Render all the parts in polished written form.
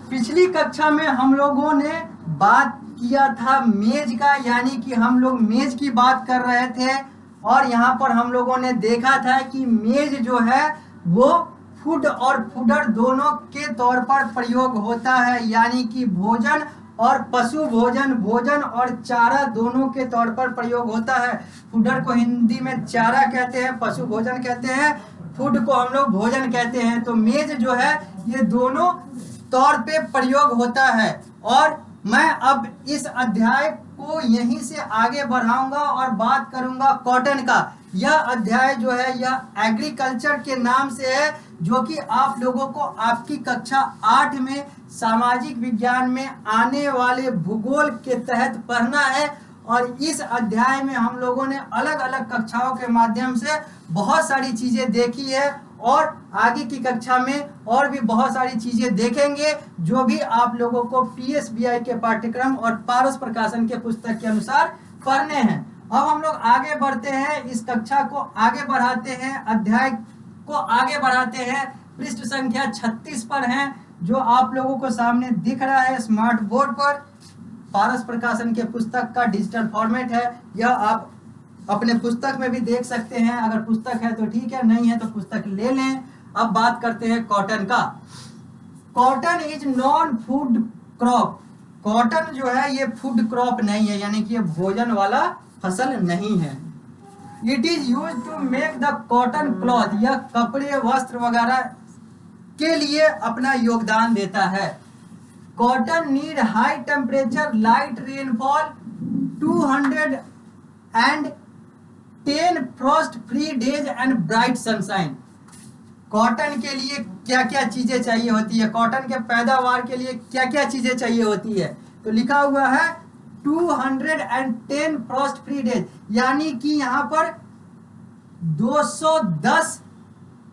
पिछली कक्षा में हम लोगों ने बात किया था मेज का, यानी कि हम लोग मेज की बात कर रहे थे और यहाँ पर हम लोगों ने देखा था कि मेज जो है वो फूड और फूडर दोनों के तौर पर प्रयोग होता है, यानी कि भोजन और पशु भोजन, भोजन और चारा दोनों के तौर पर प्रयोग होता है। फूडर को हिंदी में चारा कहते हैं, पशु भोजन कहते हैं, फूड को हम लोग भोजन कहते हैं। तो मेज जो है ये दोनों तौर पे प्रयोग होता है। और मैं अब इस अध्याय को यहीं से आगे बढ़ाऊंगा और बात करूंगा कॉटन का। यह अध्याय जो है यह एग्रीकल्चर के नाम से है, जो कि आप लोगों को आपकी कक्षा 8 में सामाजिक विज्ञान में आने वाले भूगोल के तहत पढ़ना है। और इस अध्याय में हम लोगों ने अलग अलग कक्षाओं के माध्यम से बहुत सारी चीजें देखी है और आगे की कक्षा में और भी बहुत सारी चीजें देखेंगे, जो भी आप लोगों को PSBI के पाठ्यक्रम और पारस प्रकाशन के पुस्तक के अनुसार पढ़ने हैं। अब हम लोग आगे बढ़ते हैं, इस कक्षा को आगे बढ़ाते हैं, अध्याय को आगे बढ़ाते हैं। पृष्ठ संख्या 36 पर हैं, जो आप लोगों को सामने दिख रहा है स्मार्ट बोर्ड पर। पारस प्रकाशन के पुस्तक का डिजिटल फॉर्मेट है, यह आप अपने पुस्तक में भी देख सकते हैं। अगर पुस्तक है तो ठीक है, नहीं है तो पुस्तक ले लें। अब बात करते हैं कॉटन का। Cotton is non food crop. Cotton जो है ये फूड क्रॉप नहीं है, यानी कि ये भोजन वाला फसल नहीं है। It is use to make the cotton cloth. यह कपड़े, वस्त्र वगैरह के लिए अपना योगदान देता है। Cotton need high temperature, light rainfall, 210 Frost free days and bright sunshine. Cotton के लिए क्या क्या चीजें चाहिए होती है, कॉटन के पैदावार के लिए क्या क्या चीजें चाहिए होती है, तो लिखा हुआ है 210 फ्रॉस्ट फ्री डेज, यानी कि यहाँ पर 210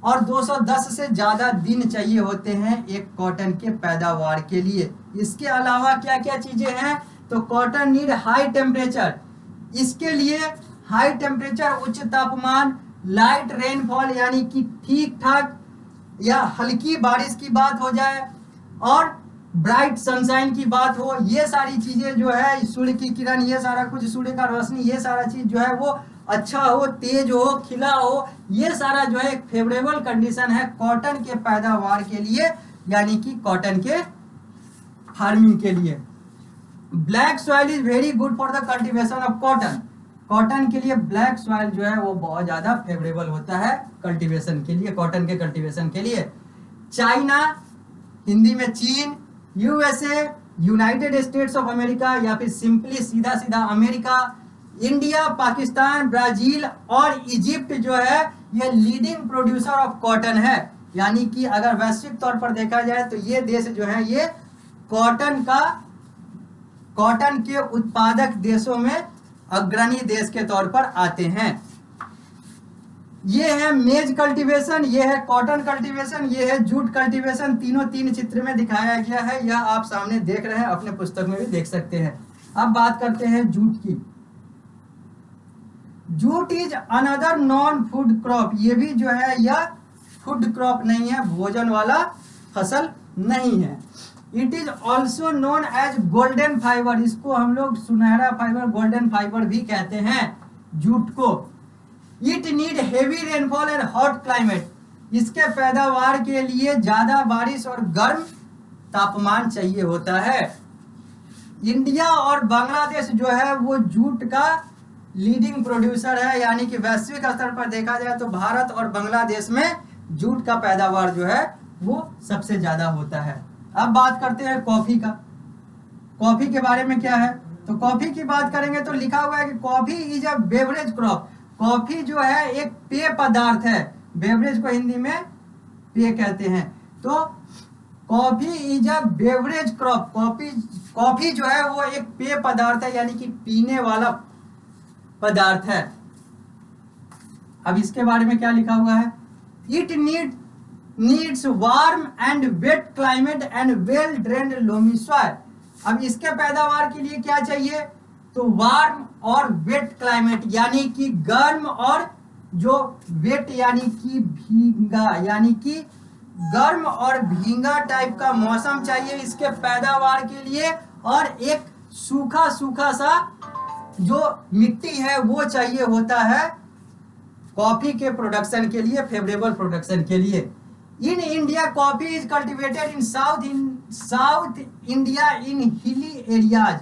और 210 से ज्यादा दिन चाहिए होते हैं एक कॉटन के पैदावार के लिए। इसके अलावा क्या क्या चीजें हैं, तो कॉटन नीड हाई टेम्परेचर, इसके लिए हाई टेम्परेचर, उच्च तापमान, लाइट रेनफॉल यानी कि ठीक ठाक या हल्की बारिश की बात हो जाए, और ब्राइट सनशाइन की बात हो। ये सारी चीजें जो है, सूर्य की किरण, ये सारा कुछ, सूर्य का रोशनी, ये सारा चीज जो है वो अच्छा हो, तेज हो, खिला हो, ये सारा जो है एक फेवरेबल कंडीशन है कॉटन के पैदावार के लिए, यानी कि कॉटन के फार्मिंग के लिए। Black soil is very good for the cultivation of cotton. Cotton के लिए ब्लैक सॉइल जो है वो बहुत ज्यादा फेवरेबल होता है कल्टीवेशन के लिए, कॉटन के कल्टीवेशन के लिए। चाइना, हिंदी में चीन, USA, United states of America या फिर सिंपली सीधा सीधा अमेरिका, इंडिया, पाकिस्तान, ब्राजील और इजिप्ट जो है ये लीडिंग प्रोड्यूसर ऑफ कॉटन है। यानी कि अगर वैश्विक तौर पर देखा जाए तो ये देश जो है ये कॉटन के उत्पादक देशों में अग्रणी देश के तौर पर आते हैं। ये है मेज कल्टीवेशन, ये है कॉटन कल्टीवेशन, ये है जूट कल्टीवेशन। तीनों तीन चित्र में दिखाया गया है, यह आप सामने देख रहे हैं, अपने पुस्तक में भी देख सकते हैं। अब बात करते हैं जूट की। Jute is another non food crop. ये भी जो है यह फूड क्रॉप नहीं है, भोजन वाला फसल नहीं है। It is also known as golden fibre. इसको हम लोग सुनहरा फाइबर, गोल्डन फाइबर भी कहते हैं जूट को। It need heavy rainfall and hot climate. इसके पैदावार के लिए ज्यादा बारिश और गर्म तापमान चाहिए होता है। इंडिया और बांग्लादेश जो है वो जूट का लीडिंग प्रोड्यूसर है, यानी कि वैश्विक स्तर पर देखा जाए तो भारत और बांग्लादेश में जूट का पैदावार जो है वो सबसे ज्यादा होता है। अब बात करते हैं कॉफी का। कॉफी के बारे में क्या है, तो कॉफी की बात करेंगे तो लिखा हुआ है कि coffee is a beverage crop. Coffee जो है एक पेय पदार्थ है, बेवरेज को हिंदी में पेय कहते हैं। तो coffee is a beverage crop. Coffee जो है वो एक पेय पदार्थ है, यानी कि पीने वाला पदार्थ है। अब इसके बारे में क्या लिखा हुआ है, it needs warm and wet climate and well drained loamy soil. अब इसके पैदावार के लिए क्या चाहिए, तो वार्म और वेट क्लाइमेट, यानी कि गर्म और जो वेट यानी कि भीगा, यानी कि गर्म और भींगा टाइप का मौसम चाहिए इसके पैदावार के लिए, और एक सूखा सूखा सा जो मिट्टी है वो चाहिए होता है कॉफी के प्रोडक्शन के लिए, फेवरेबल प्रोडक्शन के लिए। In India coffee is cultivated in south India in hilly areas.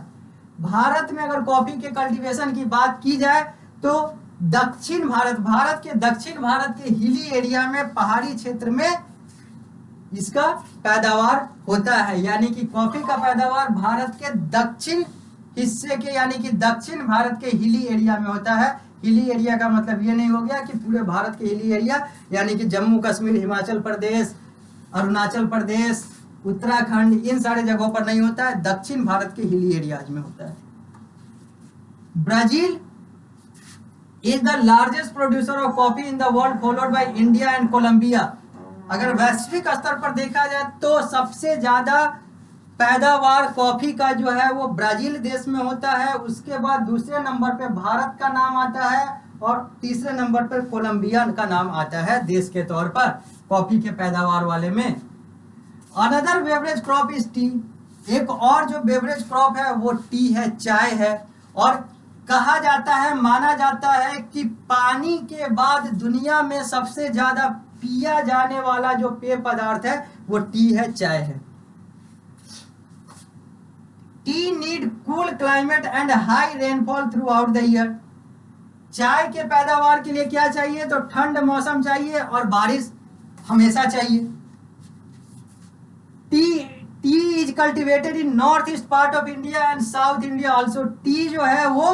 Bharat में अगर कॉफी के कल्टीवेशन की बात की जाए तो भारत के दक्षिण भारत के हिली एरिया में, पहाड़ी क्षेत्र में इसका पैदावार होता है। यानी कि कॉफी का पैदावार भारत के दक्षिण हिस्से के यानी कि दक्षिण भारत के हिली एरिया में होता है। हिली एरिया का मतलब ये नहीं हो गया कि पूरे भारत के हिली एरिया यानी कि जम्मू कश्मीर, हिमाचल प्रदेश, अरुणाचल प्रदेश, उत्तराखंड, इन सारे जगहों पर नहीं होता है, दक्षिण भारत के हिली एरियाज में होता है। Brazil is the largest producer of coffee in the world followed by India and Colombia. अगर वैश्विक स्तर पर देखा जाए तो सबसे ज्यादा पैदावार कॉफी का जो है वो ब्राजील देश में होता है, उसके बाद दूसरे नंबर पे भारत का नाम आता है और तीसरे नंबर पर कोलंबिया का नाम आता है देश के तौर पर कॉफी के पैदावार वाले में। Another beverage crop is T. एक और जो बेवरेज क्रॉप है वो टी है, चाय है। और कहा जाता है, माना जाता है कि पानी के बाद दुनिया में सबसे ज्यादा पिया जाने वाला जो पेय पदार्थ है वो टी है, चाय है। T need cool climate and high rainfall through out the year. चाय के पैदावार के लिए क्या चाहिए तो ठंड मौसम चाहिए और बारिश हमेशा चाहिए। T is cultivated in north east part of India and south India also. T जो है वो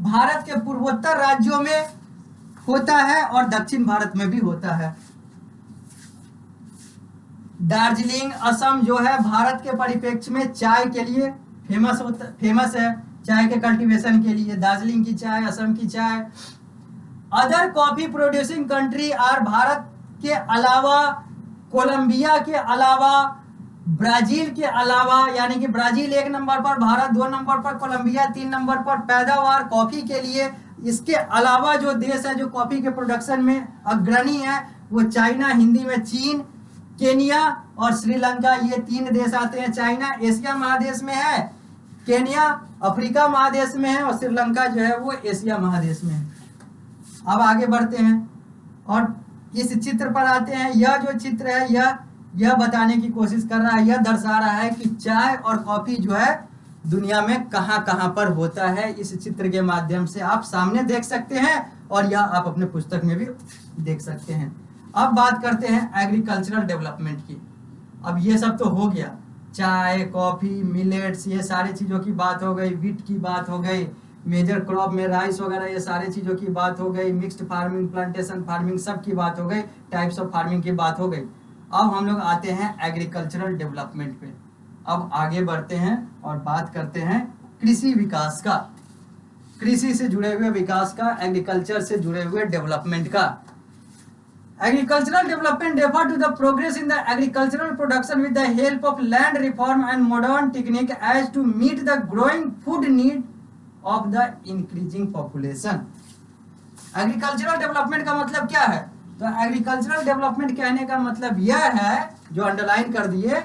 भारत के पूर्वोत्तर राज्यों में होता है और दक्षिण भारत में भी होता है। दार्जिलिंग, असम जो है भारत के परिप्रेक्ष्य में चाय के लिए फेमस है, चाय के कल्टीवेशन के लिए। दार्जिलिंग की चाय, असम की चाय। Other coffee producing country are Bharat के अलावा, कोलंबिया के अलावा, ब्राजील के अलावा, यानी कि ब्राजील 1 नंबर पर, भारत 2 नंबर पर, कोलंबिया 3 नंबर पर पैदावार कॉफी के लिए। इसके अलावा जो देश है जो कॉफी के प्रोडक्शन में अग्रणी है वो चाइना, हिंदी में चीन, केनिया और श्रीलंका, ये 3 देश आते हैं। चाइना एशिया महादेश में है, केनिया अफ्रीका महादेश में है और श्रीलंका जो है वो एशिया महादेश में है। अब आगे बढ़ते हैं और इस चित्र पर आते हैं। यह जो चित्र है यह बताने की कोशिश कर रहा है, यह दर्शा रहा है कि चाय और कॉफी जो है दुनिया में कहां कहां पर होता है। इस चित्र के माध्यम से आप सामने देख सकते हैं और यह आप अपने पुस्तक में भी देख सकते हैं। अब बात करते हैं एग्रीकल्चरल डेवलपमेंट की। अब ये सब तो हो गया, चाय, कॉफी, मिलेट्स, ये सारी चीज़ों की बात हो गई, व्हीट की बात हो गई, मेजर क्रॉप में राइस वगैरह ये सारी चीज़ों की बात हो गई, मिक्स्ड फार्मिंग, प्लांटेशन फार्मिंग सब की बात हो गई, टाइप्स ऑफ फार्मिंग की बात हो गई। अब हम लोग आते हैं एग्रीकल्चरल डेवलपमेंट पे। अब आगे बढ़ते हैं और बात करते हैं कृषि विकास का, कृषि से जुड़े हुए विकास का, एग्रीकल्चर से जुड़े हुए डेवलपमेंट का। Agricultural development refer to the progress in the agricultural production with the help of land reform and modern technique as to meet the growing food need of the increasing population. Agricultural development का मतलब क्या है? तो agricultural development कहने का मतलब यह है, जो अंडरलाइन कर दिए,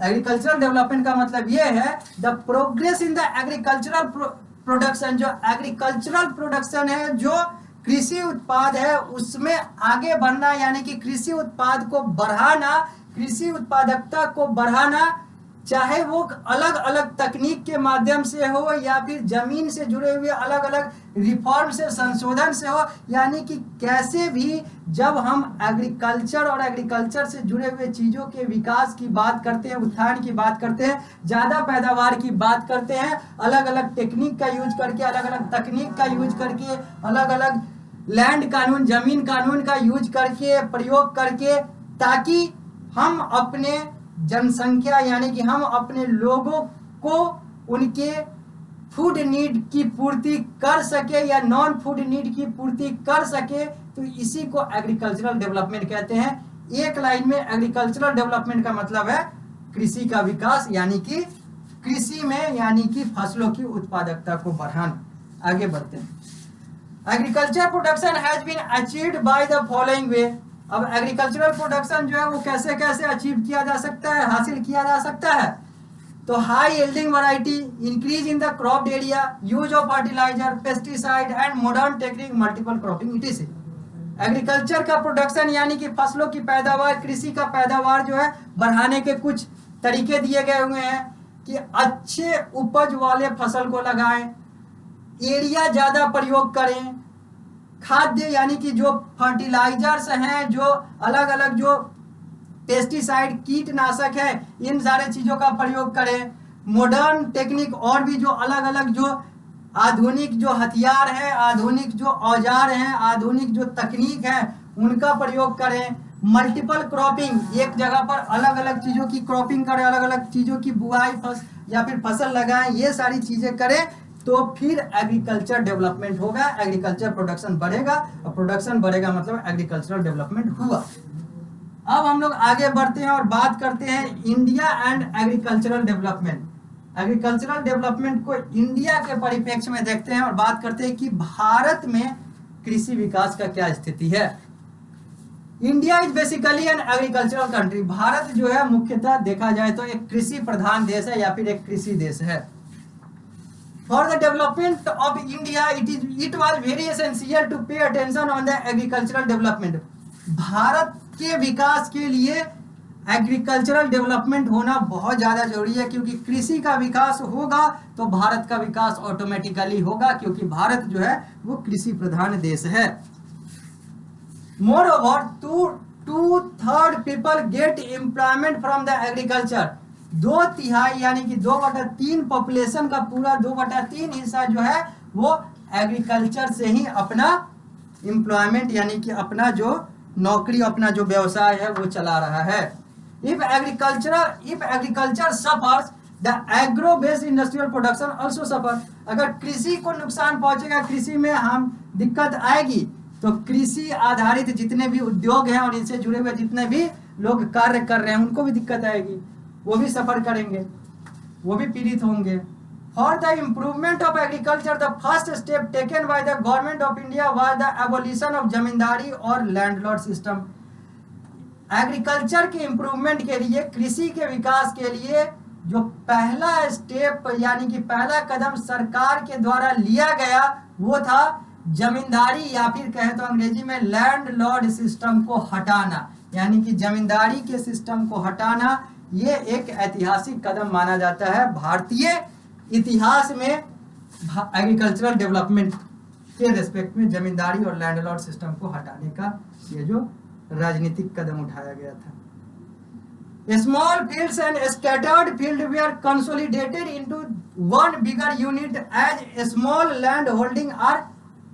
agricultural development का मतलब यह है the progress in the agricultural production। जो agricultural production है, जो कृषि उत्पाद है, उसमें आगे बढ़ना, यानी कि कृषि उत्पाद को बढ़ाना, कृषि उत्पादकता को बढ़ाना, चाहे वो अलग अलग तकनीक के माध्यम से हो या फिर जमीन से जुड़े हुए अलग अलग रिफॉर्म से, संशोधन से हो। यानी कि कैसे भी जब हम एग्रीकल्चर और एग्रीकल्चर से जुड़े हुए चीज़ों के विकास की बात करते हैं, उत्थान की बात करते हैं, ज़्यादा पैदावार की बात करते हैं, अलग अलग टेक्निक का यूज करके, अलग अलग तकनीक का यूज करके, अलग अलग लैंड कानून, जमीन कानून का यूज करके, प्रयोग करके, ताकि हम अपने जनसंख्या यानी कि हम अपने लोगों को उनके फूड नीड की पूर्ति कर सके या नॉन फूड नीड की पूर्ति कर सके, तो इसी को एग्रीकल्चरल डेवलपमेंट कहते हैं। एक लाइन में एग्रीकल्चरल डेवलपमेंट का मतलब है कृषि का विकास, यानी कि कृषि में यानी कि फसलों की उत्पादकता को बढ़ाना। आगे बढ़ते हैं। Agriculture production has been achieved by the following way. अब एग्रीकल्चरल प्रोडक्शन जो है वो कैसे कैसे अचीव किया जा सकता है, हासिल किया जा सकता है? तो high yielding variety, increase in the crop area, use of fertiliser, pesticide and modern technique, multiple cropping etc. Agriculture का प्रोडक्शन यानी कि फसलों की पैदावार, कृषि का पैदावार जो है बढ़ाने के कुछ तरीके दिए गए हुए हैं कि अच्छे उपज वाले फसल को लगाएं, एरिया ज्यादा प्रयोग करें, खाद्य यानी कि जो फर्टिलाइजर्स हैं, जो अलग अलग जो पेस्टिसाइड कीटनाशक है, इन सारे चीजों का प्रयोग करें, मॉडर्न टेक्निक और भी जो अलग अलग जो आधुनिक जो हथियार है, आधुनिक जो औजार हैं, आधुनिक जो तकनीक है उनका प्रयोग करें, मल्टीपल क्रॉपिंग, एक जगह पर अलग अलग चीजों की क्रॉपिंग करें, अलग अलग चीजों की बुआई या फिर फसल लगाएं, ये सारी चीजें करें तो फिर एग्रीकल्चर डेवलपमेंट होगा, एग्रीकल्चर प्रोडक्शन बढ़ेगा, और प्रोडक्शन बढ़ेगा मतलब एग्रीकल्चरल डेवलपमेंट हुआ। अब हम लोग आगे बढ़ते हैं और बात करते हैं India and agricultural development. Agricultural development को इंडिया के परिप्रेक्ष्य में देखते हैं और बात करते हैं कि भारत में कृषि विकास का क्या स्थिति है। India is basically an agricultural country. Bharat जो है मुख्यतः देखा जाए तो एक कृषि प्रधान देश है या फिर एक कृषि देश है। For the development of India, it was very essential to pay attention on the agricultural development. Bharat के विकास के लिए एग्रीकल्चरल डेवलपमेंट होना बहुत ज़्यादा जरूरी है, क्योंकि कृषि का विकास होगा तो भारत का विकास ऑटोमेटिकली होगा, क्योंकि भारत जो है वो कृषि प्रधान देश है। Moreover, 2/3 people get employment from the agriculture. 2/3 यानी कि 2/3 पॉपुलेशन का पूरा 2/3 हिस्सा जो है वो एग्रीकल्चर से ही अपना एम्प्लॉयमेंट यानी कि अपना जो नौकरी, अपना जो व्यवसाय है वो चला रहा है। If agriculture suffers the agro based industrial production also suffer. अगर कृषि को नुकसान पहुंचेगा, कृषि में हम दिक्कत आएगी, तो कृषि आधारित जितने भी उद्योग हैं और इनसे जुड़े हुए जितने भी लोग कार्य कर रहे हैं उनको भी दिक्कत आएगी, वो भी सफर करेंगे, वो भी पीड़ित होंगे। For the improvement of agriculture the first step taken by the government of India was the abolition of zamindari और लैंडलॉर्ड सिस्टम। एग्रीकल्चर के इम्प्रूवमेंट के लिए, कृषि के विकास के लिए जो पहला स्टेप यानी कि पहला कदम सरकार के द्वारा लिया गया वो था जमींदारी या फिर कहे तो अंग्रेजी में लैंडलॉर्ड सिस्टम को हटाना, यानी कि जमींदारी के सिस्टम को हटाना। ये एक ऐतिहासिक कदम माना जाता है भारतीय इतिहास में। एग्रीकल्चरल डेवलपमेंट के रेस्पेक्ट में जमींदारी और लैंडलॉर्ड सिस्टम को हटाने का ये जो राजनीतिक कदम उठाया गया था। Small fields and scattered field were consolidated into one bigger unit as small land holding are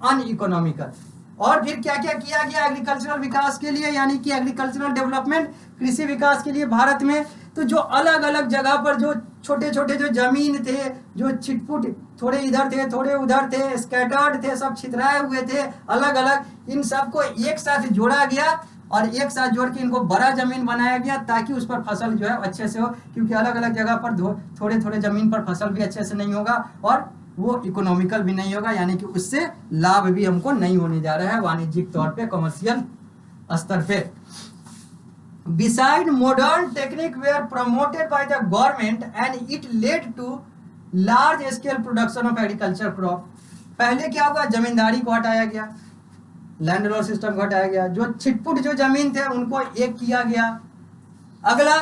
uneconomical. और फिर क्या क्या किया गया एग्रीकल्चरल विकास के लिए, यानी कि एग्रीकल्चरल डेवलपमेंट, कृषि विकास के लिए भारत में। तो जो अलग अलग जगह पर जो छोटे छोटे जो जमीन थे, जो छिटपुट, थोड़े इधर थे थोड़े उधर थे, स्कैटर्ड थे, सब छितराए हुए थे अलग अलग, इन सबको एक साथ जोड़ा गया और एक साथ जोड़ के इनको बड़ा जमीन बनाया गया ताकि उस पर फसल जो है अच्छे से हो, क्योंकि अलग अलग जगह पर थोड़े थोड़े जमीन पर फसल भी अच्छे से नहीं होगा और वो इकोनॉमिकल भी नहीं होगा, यानी कि उससे लाभ भी हमको नहीं होने जा रहा है वाणिज्यिक तौर पे, कमर्शियल स्तर पे। Beside modern technique were promoted by the government and it led to large scale production of agriculture crop. पहले क्या हुआ, जमींदारी को हटाया गया, लैंडलॉर्ड सिस्टम को हटाया गया, जो छिटपुट जो जमीन थे उनको एक किया गया। अगला,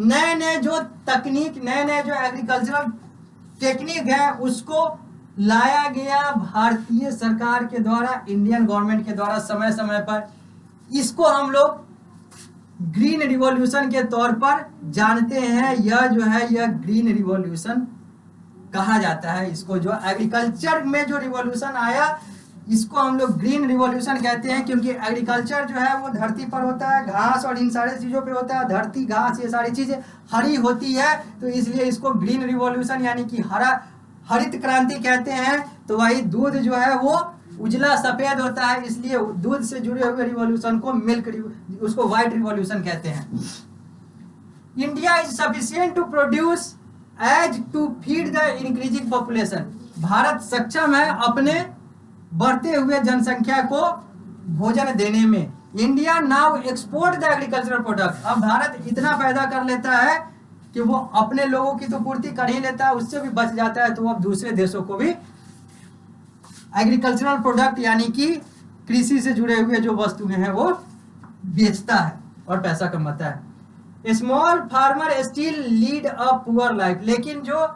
नए नए जो तकनीक, नए नए जो एग्रीकल्चरल टेक्निक है उसको लाया गया भारतीय सरकार के द्वारा, इंडियन गवर्नमेंट के द्वारा समय समय पर। इसको हम लोग ग्रीन रिवॉल्यूशन के तौर पर जानते हैं। यह जो है यह ग्रीन रिवॉल्यूशन कहा जाता है इसको, जो एग्रीकल्चर में जो रिवॉल्यूशन आया इसको हम लोग ग्रीन रिवॉल्यूशन कहते हैं, क्योंकि एग्रीकल्चर जो है वो धरती पर होता है, घास और इन सारे चीज़ों पे होता है, धरती घास ये सारी चीज़ें हरी होती है, तो इसलिए इसको ग्रीन रिवॉल्यूशन यानी कि हरित क्रांति कहते हैं। तो वही दूध जो है वो उजला सफेद होता है, इसलिए दूध से जुड़े हुए रिवॉल्यूशन को उसको व्हाइट रिवॉल्यूशन कहते हैं। India is sufficient to produce as to feed the increasing population. Bharat सक्षम है अपने बढ़ते हुए जनसंख्या को भोजन देने में, India now export the agricultural product. अब भारत इतना पैदा कर लेता है कि वो अपने लोगों की तो पूर्ति कर ही लेता है, उससे भी बच जाता है, तो अब दूसरे देशों को भी एग्रीकल्चरल प्रोडक्ट यानी कि कृषि से जुड़े हुए जो वस्तुएं हैं वो बेचता है और पैसा कमाता है। Small farmer still lead a poor life, लेकिन जो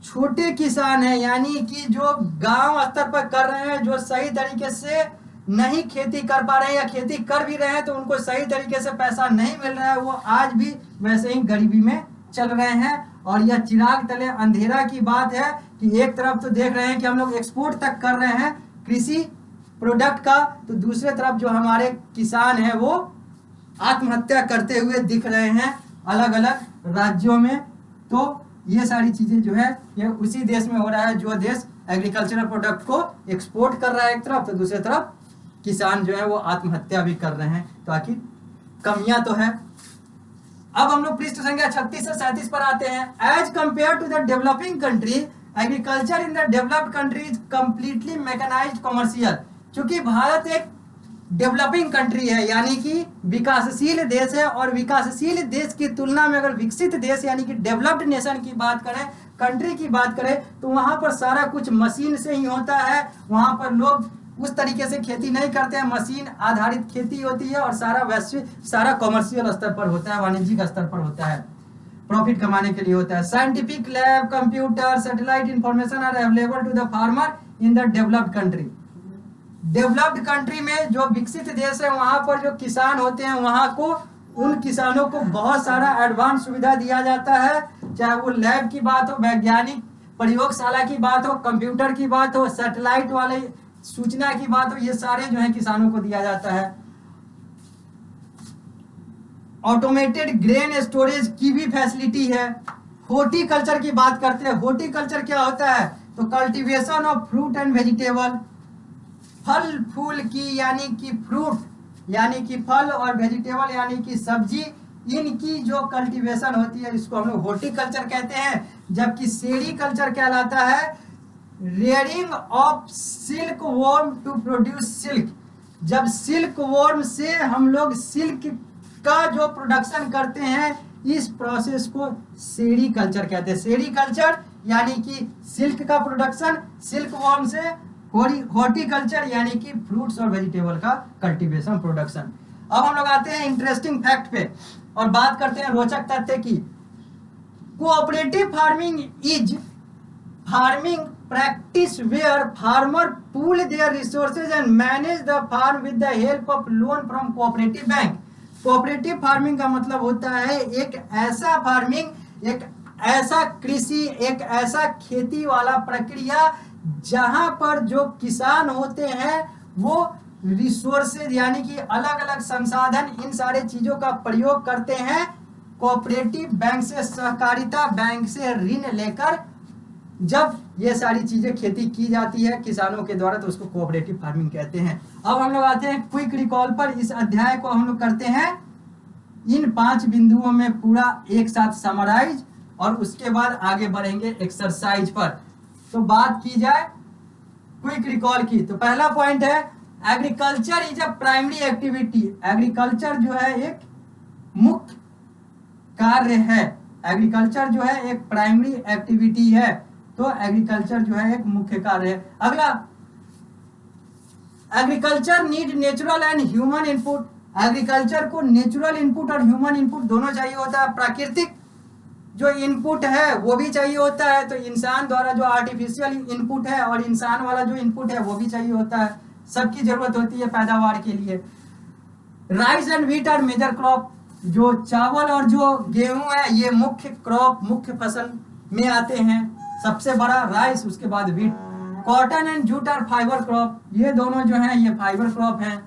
छोटे किसान हैं यानी कि जो गांव स्तर पर कर रहे हैं, जो सही तरीके से नहीं खेती कर पा रहे हैं या खेती कर भी रहे हैं तो उनको सही तरीके से पैसा नहीं मिल रहा है, वो आज भी वैसे ही गरीबी में चल रहे हैं। और यह चिराग तले अंधेरा की बात है कि एक तरफ तो देख रहे हैं कि हम लोग एक्सपोर्ट तक कर रहे हैं कृषि प्रोडक्ट का, तो दूसरे तरफ जो हमारे किसान हैं वो आत्महत्या करते हुए दिख रहे हैं अलग अलग राज्यों में। तो ये सारी चीजें जो है ये उसी देश में हो रहा है जो देश एग्रीकल्चरल प्रोडक्ट को एक्सपोर्ट कर रहा है एक तरफ, तो दूसरी तरफ किसान जो है वो आत्महत्या भी कर रहे हैं। तो आखिर कमियां तो है। अब हम लोग पृष्ठ संख्या 36 से 37 पर आते हैं। As compare to the developing country, agriculture in the developed country is completely mechanised commercial. क्योंकि भारत एक डेवलपिंग कंट्री है यानी कि विकासशील देश है, और विकासशील देश की तुलना में अगर विकसित देश यानी कि डेवलप्ड नेशन की बात करें, कंट्री की बात करें, तो वहां पर सारा कुछ मशीन से ही होता है। वहां पर लोग उस तरीके से खेती नहीं करते हैं, मशीन आधारित खेती होती है और सारा वैश्विक सारा कॉमर्शियल स्तर पर होता है, वाणिज्यिक स्तर पर होता है, प्रॉफिट कमाने के लिए होता है। Scientific lab, computer, satellite information are available to the farmer in the developed country. Developed country में जो विकसित देश है वहां पर जो किसान होते हैं वहां को उन किसानों को बहुत सारा एडवांस सुविधा दिया जाता है, चाहे वो लैब की बात हो, वैज्ञानिक प्रयोगशाला की बात हो, कंप्यूटर की बात हो, सैटेलाइट वाले सूचना की बात हो, ये सारे जो है किसानों को दिया जाता है। ऑटोमेटेड ग्रेन स्टोरेज की भी फैसिलिटी है। हॉर्टिकल्चर की बात करते हैं। हॉर्टिकल्चर क्या होता है? तो cultivation of fruit and vegetable, फल फूल की यानी कि फ्रूट यानी कि फल और वेजिटेबल यानी कि सब्जी, इनकी जो कल्टीवेशन होती है इसको हम लोग हॉर्टिकल्चर कहते हैं। जबकि सेरीकल्चर कहलाता है rearing of silkworm to produce silk. जब सिल्क वॉर्म से हम लोग सिल्क का जो प्रोडक्शन करते हैं इस प्रोसेस को सेरीकल्चर कहते हैं। सेरीकल्चर यानी कि सिल्क का प्रोडक्शन, सिल्क वॉर्म से हॉर्टिकल्चर यानी कि फ्रूट्स और वेजिटेबल का कल्टीवेशन प्रोडक्शन। अब हम लोग आते हैं इंटरेस्टिंग फैक्ट पे और बात करते हैं रोचक तथ्य की। Cooperative farming is farming practice where farmer pool their resources and manage the farm with the help of loan from cooperative bank। Cooperative farming का मतलब होता है एक ऐसा फार्मिंग, एक ऐसा कृषि, एक ऐसा खेती वाला प्रक्रिया जहां पर जो किसान होते हैं वो रिसोर्सेज यानी कि अलग अलग संसाधन इन सारे चीजों का प्रयोग करते हैं कोऑपरेटिव बैंक से, सहकारिता बैंक से ऋण लेकर। जब ये सारी चीजें खेती की जाती है किसानों के द्वारा तो उसको कोऑपरेटिव फार्मिंग कहते हैं। अब हम लोग आते हैं क्विक रिकॉल पर। इस अध्याय को हम लोग करते हैं इन 5 बिंदुओं में पूरा एक साथ समराइज और उसके बाद आगे बढ़ेंगे एक्सरसाइज पर। तो बात की जाए क्विक रिकॉल की तो पहला पॉइंट है agriculture is a primary activity. Agriculture जो है एक मुख्य कार्य है। एग्रीकल्चर जो है एक प्राइमरी एक्टिविटी है, तो एग्रीकल्चर जो है एक मुख्य कार्य है। अगला, agriculture need natural and human input. Agriculture को नेचुरल इनपुट और ह्यूमन इनपुट दोनों चाहिए होता है। प्राकृतिक जो इनपुट है वो भी चाहिए होता है, तो इंसान द्वारा जो आर्टिफिशियल इनपुट है और इंसान वाला जो इनपुट है वो भी चाहिए होता है। सबकी जरूरत होती है पैदावार के लिए। Rice and wheat are major crop. जो चावल और जो गेहूं है ये मुख्य क्रॉप, मुख्य फसल में आते हैं। सबसे बड़ा राइस, उसके बाद wheat. Cotton and jute are fibre crop. ये दोनों जो हैं ये फाइबर क्रॉप हैं।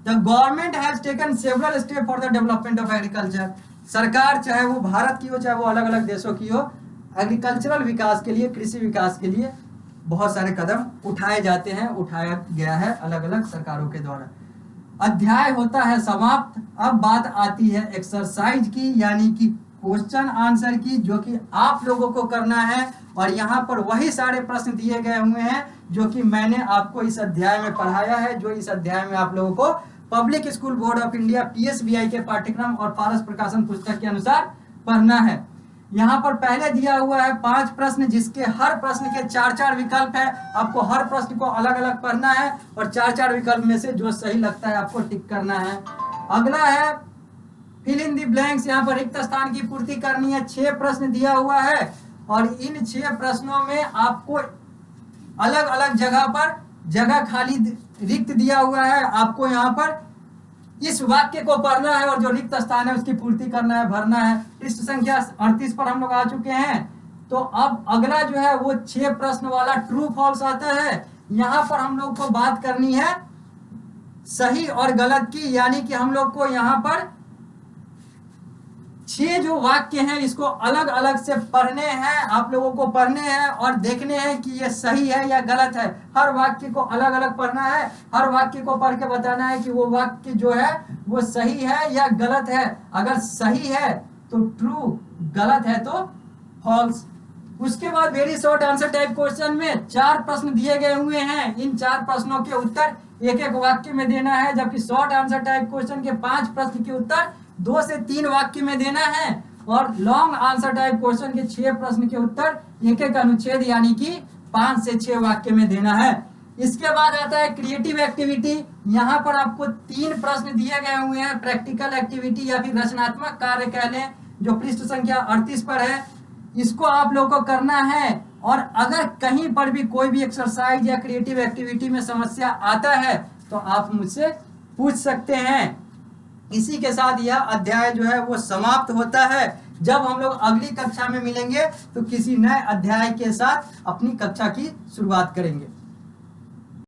The government has taken several step for the development of agriculture. सरकार चाहे वो भारत की हो चाहे वो अलग अलग देशों की हो, एग्रीकल्चरल विकास के लिए, कृषि विकास के लिए बहुत सारे कदम उठाए जाते हैं, उठाया गया है अलग अलग सरकारों के द्वारा। अध्याय होता है समाप्त। अब बात आती है एक्सरसाइज की यानी कि क्वेश्चन आंसर की, जो कि आप लोगों को करना है। और यहाँ पर वही सारे प्रश्न दिए गए हुए हैं जो कि मैंने आपको इस अध्याय में पढ़ाया है, जो इस अध्याय में आप लोगों को public school board of India PSBI के पाठ्यक्रम और पारस प्रकाशन पुस्तक के अनुसार पढ़ना है। यहाँ पर पहले दिया हुआ है 5 प्रश्न, जिसके हर प्रश्न के 4-4 विकल्प है। आपको हर प्रश्न को अलग अलग पढ़ना है और 4-4 विकल्प में से जो सही लगता है आपको टिक करना है। अगला है फिल इन दी ब्लैंक्स। यहाँ पर रिक्त स्थान की पूर्ति करनी है। 6 प्रश्न दिया हुआ है और इन 6 प्रश्नों में आपको अलग अलग जगह पर जगह खाली रिक्त दिया हुआ है। आपको यहाँ पर इस वाक्य को पढ़ना है और जो रिक्त स्थान है उसकी पूर्ति करना है, भरना है। पृष्ठ संख्या 38 पर हम लोग आ चुके हैं। तो अब अगला जो है वो 6 प्रश्न वाला ट्रू फॉल्स आता है। यहाँ पर हम लोग को बात करनी है सही और गलत की, यानी कि हम लोग को यहाँ पर 6 जो वाक्य हैं इसको अलग अलग से पढ़ने हैं, आप लोगों को पढ़ने हैं और देखने हैं कि ये सही है या गलत है। हर वाक्य को अलग अलग पढ़ना है, हर वाक्य को पढ़ के बताना है कि वो वाक्य जो है वो सही है या गलत है। अगर सही है तो ट्रू, गलत है तो फॉल्स। उसके बाद very short answer type question में 4 प्रश्न दिए गए हुए हैं। इन 4 प्रश्नों के उत्तर एक एक वाक्य में देना है, जबकि शॉर्ट आंसर टाइप क्वेश्चन के 5 प्रश्न के उत्तर 2 से 3 वाक्य में देना है और लॉन्ग आंसर टाइप क्वेश्चन के 6 प्रश्न के उत्तर एक एक अनुच्छेद यानी कि 5 से 6 वाक्य में देना है। इसके बाद आता है क्रिएटिव एक्टिविटी। यहाँ पर आपको 3 प्रश्न दिए गए हुए हैं, प्रैक्टिकल एक्टिविटी या फिर रचनात्मक कार्य कह लें, जो पृष्ठ संख्या 38 पर है। इसको आप लोग को करना है और अगर कहीं पर भी कोई भी एक्सरसाइज या क्रिएटिव एक्टिविटी में समस्या आता है तो आप मुझसे पूछ सकते हैं। इसी के साथ यह अध्याय जो है वो समाप्त होता है। जब हम लोग अगली कक्षा में मिलेंगे तो किसी नए अध्याय के साथ अपनी कक्षा की शुरुआत करेंगे।